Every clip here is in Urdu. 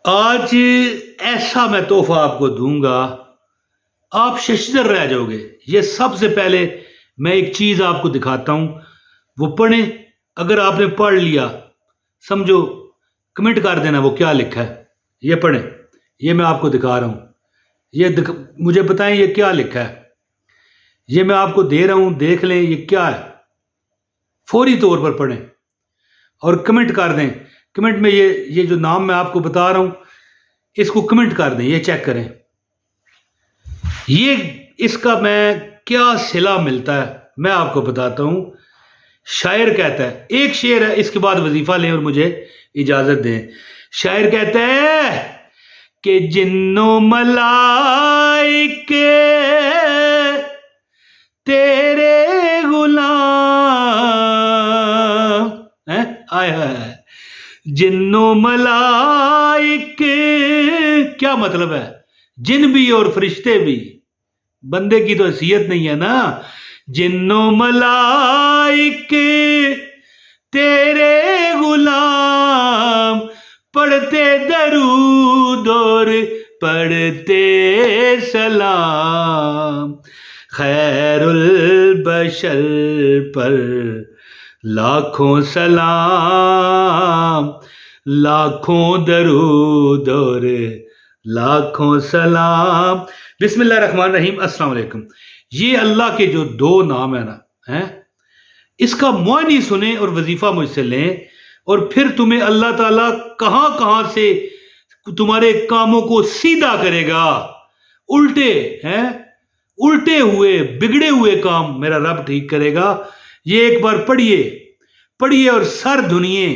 آج ایسا میں تحفہ آپ کو دوں گا، آپ ششدر رہ جاؤ گے۔ یہ سب سے پہلے میں ایک چیز آپ کو دکھاتا ہوں، وہ پڑھیں۔ اگر آپ نے پڑھ لیا سمجھو، کمنٹ کر دینا وہ کیا لکھا ہے۔ یہ پڑھیں، یہ میں آپ کو دکھا رہا ہوں، مجھے بتائیں یہ کیا لکھا ہے۔ یہ میں آپ کو دے رہا ہوں، دیکھ لیں یہ کیا ہے، فوری طور پر پڑھیں اور کمنٹ کر دیں۔ کمنٹ میں یہ جو نام میں آپ کو بتا رہا ہوں اس کو کمنٹ کر دیں، یہ چیک کریں یہ اس کا میں کیا صلہ ملتا ہے میں آپ کو بتاتا ہوں۔ شاعر کہتا ہے، ایک شعر ہے، اس کے بعد وظیفہ لیں اور مجھے اجازت دیں۔ شاعر کہتا ہے کہ جنوں ملائک تیرے غلام آئے آئے، جنوں ملائک، کیا مطلب ہے؟ جن بھی اور فرشتے بھی، بندے کی تو حیثیت نہیں ہے نا۔ جنوں ملائک تیرے غلام، پڑھتے درود اور پڑھتے سلام، خیر البشر پر لاکھوں سلام، لاکھوں درود اور لاکھوں سلام۔ بسم اللہ الرحمن الرحیم۔ السلام علیکم۔ یہ اللہ کے جو دو نام ہیں نا، اس کا معنی سنیں اور وظیفہ مجھ سے لیں، اور پھر تمہیں اللہ تعالیٰ کہاں کہاں سے تمہارے کاموں کو سیدھا کرے گا۔ الٹے ہوئے بگڑے ہوئے کام میرا رب ٹھیک کرے گا۔ یہ ایک بار پڑھیے اور سر دھنیے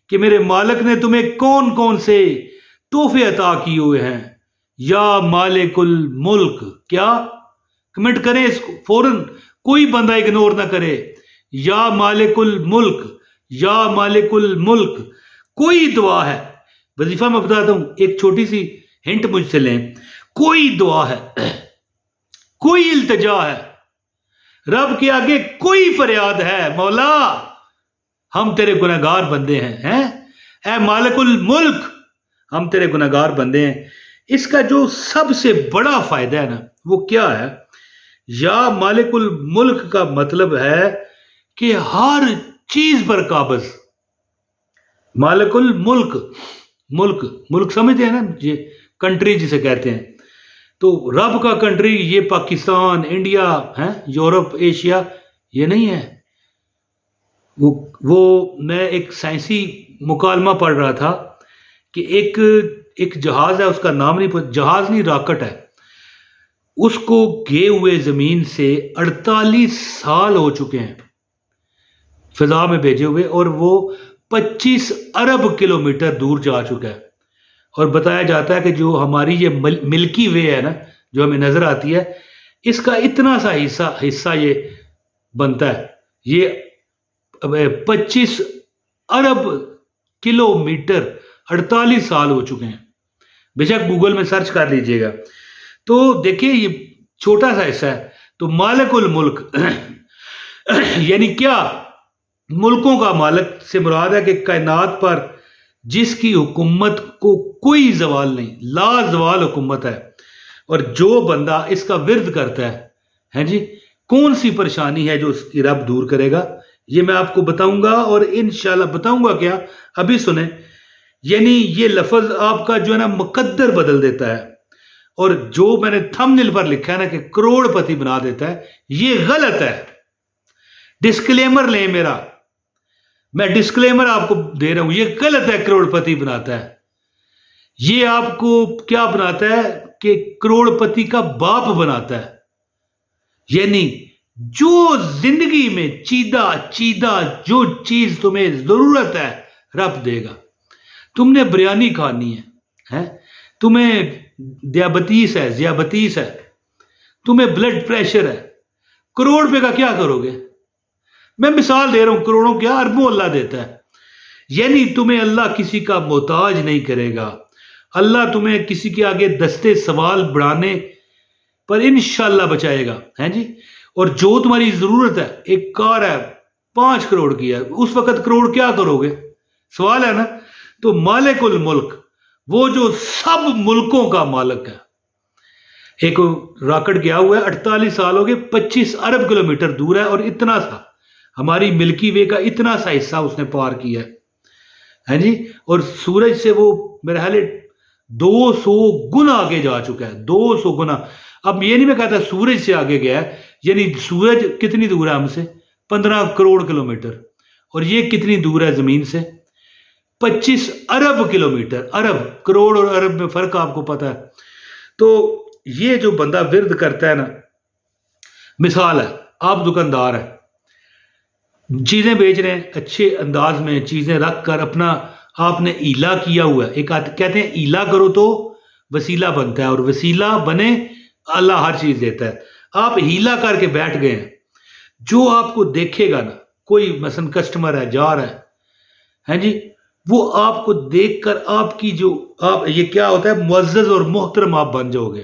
کہ میرے مالک نے تمہیں کون کون سے تحفے عطا کیے ہوئے ہیں۔ یا مالک الملک، کیا؟ کمنٹ کریں اس کو فوراً، کوئی بندہ اگنور نہ کرے۔ یا مالک الملک، یا مالک الملک، کوئی دعا ہے، وظیفہ میں بتاتا ہوں، ایک چھوٹی سی ہنٹ مجھ سے لیں۔ کوئی دعا ہے، کوئی التجا ہے، رب کے آگے کوئی فریاد ہے، مولا ہم تیرے گنہگار بندے ہیں، اے مالک الملک ہم تیرے گنہگار بندے ہیں۔ اس کا جو سب سے بڑا فائدہ ہے نا، وہ کیا ہے؟ یا مالک الملک کا مطلب ہے کہ ہر چیز پر قابض۔ مالک الملک، ملک سمجھتے ہیں نا، یہ کنٹری جسے کہتے ہیں۔ تو رب کا کنٹری یہ پاکستان، انڈیا ہے، یورپ، ایشیا یہ نہیں ہے۔ وہ میں ایک سائنسی مکالمہ پڑھ رہا تھا کہ ایک جہاز ہے، اس کا نام نہیں، جہاز نہیں، راکٹ ہے، اس کو گئے ہوئے زمین سے 48 سال ہو چکے ہیں فضا میں بھیجے ہوئے، اور وہ 25 ارب کلومیٹر دور جا چکا ہے۔ اور بتایا جاتا ہے کہ جو ہماری یہ ملکی وے ہے نا، جو ہمیں نظر آتی ہے، اس کا اتنا سا حصہ یہ بنتا ہے۔ یہ 25 ارب کلومیٹر 48 سال ہو چکے ہیں۔ بے شک گوگل میں سرچ کر لیجئے گا تو دیکھیں، یہ چھوٹا سا حصہ ہے۔ تو مالک الملک یعنی کیا؟ ملکوں کا مالک سے مراد ہے کہ کائنات پر جس کی حکومت کو کوئی زوال نہیں، لا زوال حکومت ہے، اور جو بندہ اس کا ورد کرتا ہے جی، کون سی پریشانی ہے جو اس کی رب دور کرے گا، یہ میں آپ کو بتاؤں گا۔ اور انشاءاللہ بتاؤں گا کیا، ابھی سنیں۔ یعنی یہ لفظ آپ کا جو ہے نا مقدر بدل دیتا ہے، اور جو میں نے تھمبنیل پر لکھا ہے نا کہ کروڑ پتی بنا دیتا ہے، یہ غلط ہے۔ ڈسکلیمر لیں میرا، میں ڈسکلیمر آپ کو دے رہا ہوں، یہ غلط ہے، کروڑ پتی بناتا ہے۔ یہ آپ کو کیا بناتا ہے کہ کروڑ پتی کا باپ بناتا ہے۔ یعنی جو زندگی میں چیدہ جو چیز تمہیں ضرورت ہے رب دے گا۔ تم نے بریانی کھانی ہے، تمہیں ذیابطیس ہے، تمہیں بلڈ پریشر ہے، کروڑ روپے کا کیا کرو گے؟ میں مثال دے رہا ہوں، کروڑوں کیا، اربوں اللہ دیتا ہے۔ یعنی تمہیں اللہ کسی کا محتاج نہیں کرے گا۔ اللہ تمہیں کسی کے آگے دستے سوال بڑھانے پر انشاءاللہ بچائے گا، جی۔ اور جو تمہاری ضرورت ہے، ایک کار ہے 5 کروڑ کی ہے، اس وقت کروڑ کیا کرو گے؟ سوال ہے نا۔ تو مالک الملک وہ جو سب ملکوں کا مالک ہے. ایک راکٹ گیا ہوا ہے 48 سال ہو گئے, 25 ارب کلومیٹر دور ہے, اور اتنا سا ہماری ملکی وے کا اتنا سا حصہ اس نے پار کیا ہے جی. اور سورج سے وہ میرے خیال 200 گنا آگے جا چکا ہے, 200 گنا. اب یہ نہیں میں کہتا سورج سے آگے گیا ہے, یعنی سورج کتنی دور ہے ہم سے؟ 15 کروڑ کلومیٹر. اور یہ کتنی دور ہے زمین سے؟ 25 ارب کلومیٹر. ارب, کروڑ اور ارب میں فرق آپ کو پتا ہے. تو یہ جو بندہ ورد کرتا ہے نا, مثال ہے آپ دکاندار ہیں, چیزیں بیچ رہے ہیں, اچھے انداز میں چیزیں رکھ کر اپنا آپ نے ہیلا کیا ہوا ہے. ایک کہتے ہیں ہیلا کرو تو وسیلہ بنتا ہے, اور وسیلہ بنے اللہ ہر چیز دیتا ہے. آپ ہیلا کر کے بیٹھ گئے ہیں, جو آپ کو دیکھے گا نا, کوئی مثلا کسٹمر ہے جا رہا ہے جی, وہ آپ کو دیکھ کر آپ کی جو آپ یہ کیا ہوتا ہے, معزز اور محترم آپ بن جاؤ گے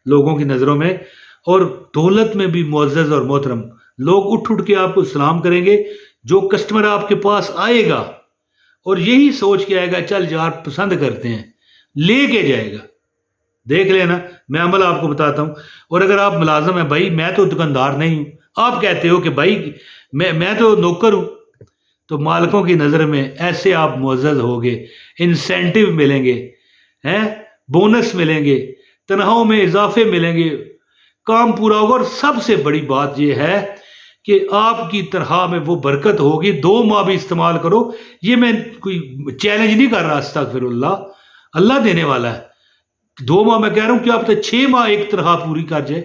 لوگوں کی نظروں میں, اور دولت میں بھی معزز اور محترم. لوگ اٹھ کے آپ کو سلام کریں گے. جو کسٹمر آپ کے پاس آئے گا اور یہی سوچ کے آئے گا چل یار پسند کرتے ہیں, لے کے جائے گا. دیکھ لینا, میں عمل آپ کو بتاتا ہوں. اور اگر آپ ملازم ہیں, بھائی میں تو دکاندار نہیں ہوں, آپ کہتے ہو کہ بھائی میں تو نوکر ہوں, تو مالکوں کی نظر میں ایسے آپ معزز ہوگے, انسینٹیو ملیں گے, بونس ملیں گے, تنخواہوں میں اضافے ملیں گے, کام پورا ہوگا. اور سب سے بڑی بات یہ ہے کہ آپ کی تنخواہ میں وہ برکت ہوگی. 2 ماہ بھی استعمال کرو, یہ میں کوئی چیلنج نہیں کر رہا, استغفر اللہ, اللہ دینے والا ہے. 2 ماہ میں کہہ رہا ہوں کہ آپ 6 ماہ ایک تنخواہ پوری کر جائے.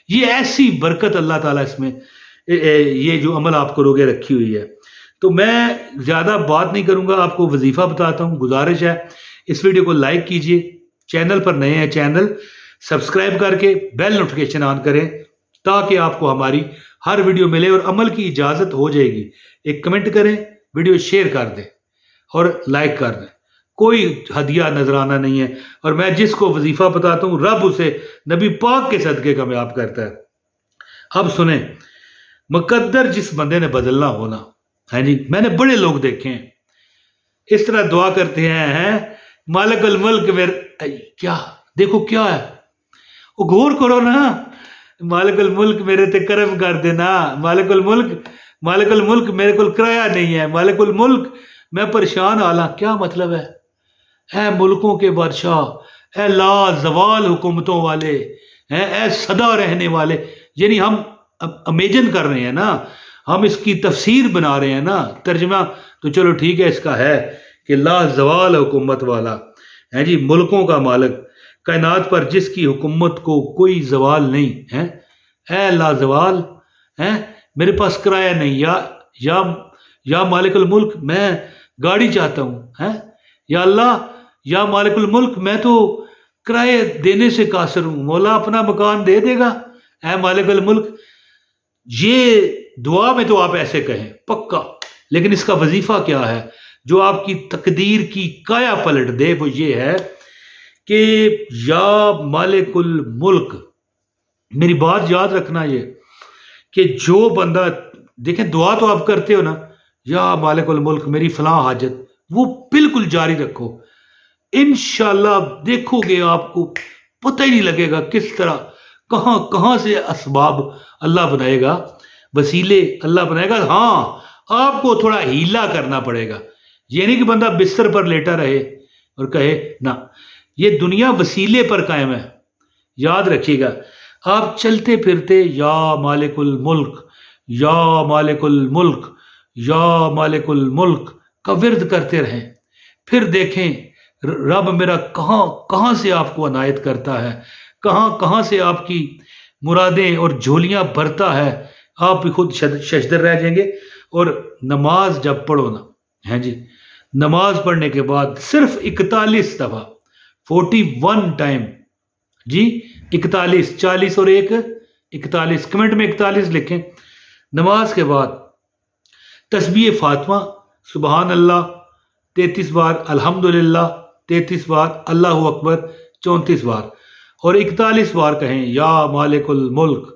یہ ایسی برکت اللہ تعالیٰ اس میں یہ جو عمل آپ کرو گے رکھی ہوئی ہے. تو میں زیادہ بات نہیں کروں گا, آپ کو وظیفہ بتاتا ہوں. گزارش ہے اس ویڈیو کو لائک کیجئے, چینل پر نئے ہیں چینل سبسکرائب کر کے بیل نوٹیفیکیشن آن کریں, تاکہ آپ کو ہماری ہر ویڈیو ملے. اور عمل کی اجازت ہو جائے گی, ایک کمنٹ کریں, ویڈیو شیئر کر دیں اور لائک کر دیں. کوئی ہدیہ نذرانہ نہیں ہے, اور میں جس کو وظیفہ بتاتا ہوں رب اسے نبی پاک کے صدقے کامیاب کرتا ہے. اب سنیں, مقدر جس بندے نے بدلنا ہونا ہے جی, میں نے بڑے لوگ دیکھے ہیں اس طرح دعا کرتے ہیں, مالک الملک میرے, کیا دیکھو کیا ہے, وہ غور کرو نا, مالک الملک میرے تے کرم کر دینا, مالک الملک میرے کو کرایہ نہیں ہے, مالک الملک میں پریشان آلا. کیا مطلب ہے؟ اے ملکوں کے بادشاہ, اے لا زوال حکومتوں والے, اے سدا رہنے والے. یعنی ہم امیجن کر رہے ہیں نا, ہم اس کی تفسیر بنا رہے ہیں نا, ترجمہ تو چلو ٹھیک ہے اس کا ہے کہ لا زوال حکومت والا ہے جی, ملکوں کا مالک, کائنات پر جس کی حکومت کو کوئی زوال نہیں ہے. اے لا زوال, میرے پاس کرایہ نہیں, یا مالک الملک میں گاڑی چاہتا ہوں, یا اللہ, یا مالک الملک میں تو کرایہ دینے سے قاصر ہوں, مولا اپنا مکان دے دے گا اے مالک الملک. یہ دعا میں تو آپ ایسے کہیں پکا, لیکن اس کا وظیفہ کیا ہے جو آپ کی تقدیر کی کایا پلٹ دے؟ وہ یہ ہے کہ یا مالک الملک, میری بات یاد رکھنا یہ کہ جو بندہ, دیکھیں دعا تو آپ کرتے ہو نا, یا مالک الملک میری فلاں حاجت, وہ بالکل جاری رکھو. انشاءاللہ دیکھو گے آپ کو پتہ ہی نہیں لگے گا کس طرح کہاں سے اسباب اللہ بنائے گا, وسیلے اللہ بنائے گا. ہاں آپ کو تھوڑا ہیلا کرنا پڑے گا, یہ نہیں کہ بندہ بستر پر لیٹا رہے اور کہے نا, یہ دنیا وسیلے پر قائم ہے. یاد رکھیے گا, آپ چلتے پھرتے یا مالک الملک, یا مالک الملک, یا مالک الملک کا ورد کرتے رہیں. پھر دیکھیں رب میرا کہاں سے آپ کو عنایت کرتا ہے, کہاں سے آپ کی مرادیں اور جھولیاں بھرتا ہے. آپ بھی خود ششدر رہ جائیں گے. اور نماز جب پڑھو نا جی, نماز پڑھنے کے بعد صرف 41 دفعہ 41 ٹائم جی, 41, 40 اور 1 41, کمنٹ میں 41 لکھیں. نماز کے بعد تسبیح فاطمہ سبحان اللہ 33 بار, الحمدللہ 33 بار, اللہ اکبر 34 بار, اور 41 بار کہیں یا مالک الملک,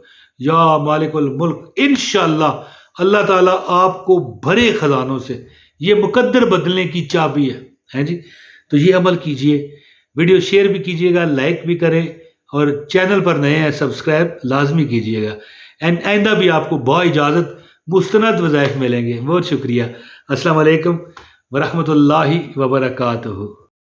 یا مالک الملک. انشاءاللہ اللہ تعالیٰ آپ کو بھرے خزانوں سے, یہ مقدر بدلنے کی چابی ہے جی, تو یہ عمل کیجئے، ویڈیو شیئر بھی کیجئے گا، لائک بھی کریں، اور چینل پر نئے ہیں سبسکرائب لازمی کیجئے گا. آئندہ بھی آپ کو با اجازت مستند وظائف ملیں گے. بہت شکریہ. السلام علیکم ورحمۃ اللہ وبرکاتہ.